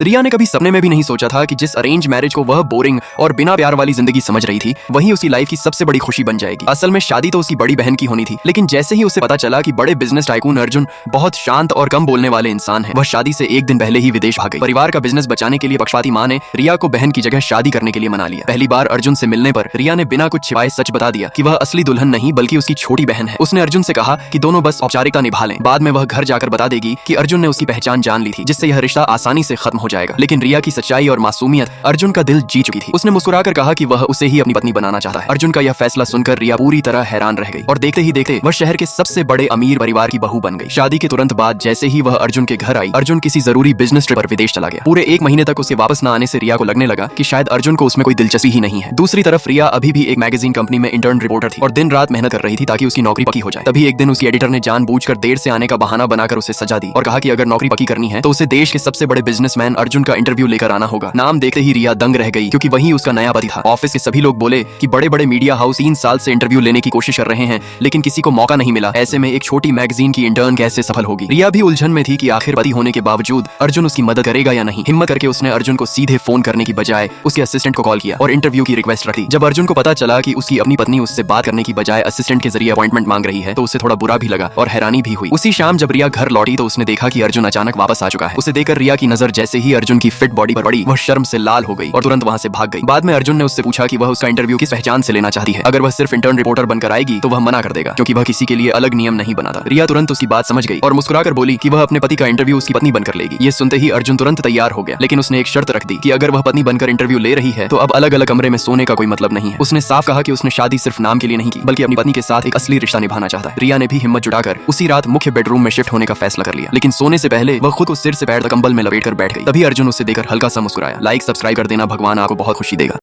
रिया ने कभी सपने में भी नहीं सोचा था कि जिस अरेंज मैरिज को वह बोरिंग और बिना प्यार वाली जिंदगी समझ रही थी वही उसकी लाइफ की सबसे बड़ी खुशी बन जाएगी। असल में शादी तो उसकी बड़ी बहन की होनी थी, लेकिन जैसे ही उसे पता चला कि बड़े बिजनेस टाइकून अर्जुन बहुत शांत और कम बोलने वाले इंसान है, वह शादी से एक दिन पहले ही विदेश भाग गई। परिवार का बिजनेस बचाने के लिए पक्षपाती माँ ने रिया को बहन की जगह शादी करने के लिए मना लिया। पहली बार अर्जुन से मिलने पर रिया ने बिना कुछ छिपाए सच बता दिया कि वह असली दुल्हन नहीं बल्कि उसकी छोटी बहन है। उसने अर्जुन से कहा कि दोनों बस औपचारिकता निभा लें, बाद में वह घर जाकर बता देगी कि अर्जुन ने उसकी पहचान जान ली थी, जिससे यह रिश्ता आसानी से खत्म हो जाएगा। लेकिन रिया की सच्चाई और मासूमियत अर्जुन का दिल जीत चुकी थी। उसने मुस्कुराकर कहा कि वह उसे ही अपनी पत्नी बनाना चाहता है। अर्जुन का यह फैसला सुनकर रिया पूरी तरह हैरान रह गई और देखते ही देखते वह शहर के सबसे बड़े अमीर परिवार की बहू बन गई। शादी के तुरंत बाद जैसे ही वह अर्जुन के घर आई, अर्जुन किसी जरूरी बिजनेस ट्रिप पर विदेश चला गया। पूरे 1 महीने तक उसे वापस न आने से रिया को लगने लगा कि शायद अर्जुन को उसमें कोई दिलचस्पी ही नहीं है। दूसरी तरफ रिया अभी भी एक मैगजीन कंपनी में इंटर्न रिपोर्टर थी और दिन रात मेहनत कर रही थी ताकि उसकी नौकरी पक्की हो जाए। तभी एक दिन उसकी एडिटर ने जानबूझकर देर से आने का बहाना बनाकर उसे सजा दी और कहा कि अगर नौकरी पक्की करनी है तो उसे देश के सबसे बड़े बिजनेसमैन अर्जुन का इंटरव्यू लेकर आना होगा। नाम देखते ही रिया दंग रह गई, क्योंकि वही उसका नया पति था। ऑफिस के सभी लोग बोले कि बड़े बड़े मीडिया हाउस 3 साल से इंटरव्यू लेने की कोशिश कर रहे हैं, लेकिन किसी को मौका नहीं मिला। ऐसे में एक छोटी मैगजीन की इंटर्न कैसे सफल होगी? रिया भी उलझन में थी कि आखिर पति होने के बावजूद अर्जुन उसकी मदद करेगा या नहीं। हिम्मत करके उसने अर्जुन को सीधे फोन करने की बजाय उसके असिस्टेंट को कॉल किया और इंटरव्यू की रिक्वेस्ट रख दी। जब अर्जुन को पता चला कि उसकी अपनी पत्नी उससे बात करने की बजाय असिस्टेंट के जरिए अपॉइंटमेंट मांग रही है, तो उसे थोड़ा बुरा भी लगा और हैरानी भी हुई। उसी शाम जब रिया घर लौटी तो उसने देखा कि अर्जुन अचानक वापस आ चुका है। उसे देखकर रिया की नजर जैसे ही अर्जुन की फिट बॉडी पर पड़ी, वह शर्म से लाल हो गई और तुरंत वहां से भाग गई। बाद में अर्जुन ने उससे पूछा कि वह उसका इंटरव्यू किस पहचान से लेना चाहती है। अगर वह सिर्फ इंटर्न रिपोर्टर बनकर आएगी तो वह मना कर देगा, क्योंकि वह किसी के लिए अलग नियम नहीं बनाता। रिया तुरंत उसकी बात समझ गई और मुस्कुराकर बोली कि वह अपने पति का इंटरव्यू उसकी पत्नी बनकर लेगी। ये सुनते ही अर्जुन तुरंत तैयार हो गया, लेकिन उसने एक शर्त रख दी कि अगर वह पत्नी बनकर इंटरव्यू ले रही है तो अब अलग अलग कमरे में सोने का कोई मतलब नहीं है। उसने साफ कहा कि उसने शादी सिर्फ नाम के लिए नहीं की, बल्कि अपनी पत्नी के साथ एक असली रिश्ता निभाना चाहता है। रिया ने भी हिम्मत जुटाकर उसी रात मुख्य बेडरूम में शिफ्ट होने का फैसला कर लिया, लेकिन सोने से पहले वह खुद को सिर से पैर तक कंबल में लपेटकर बैठ गई। तभी अर्जुन उससे देखकर हल्का सा मुस्कुराया। लाइक सब्सक्राइब कर देना, भगवान आपको बहुत खुशी देगा।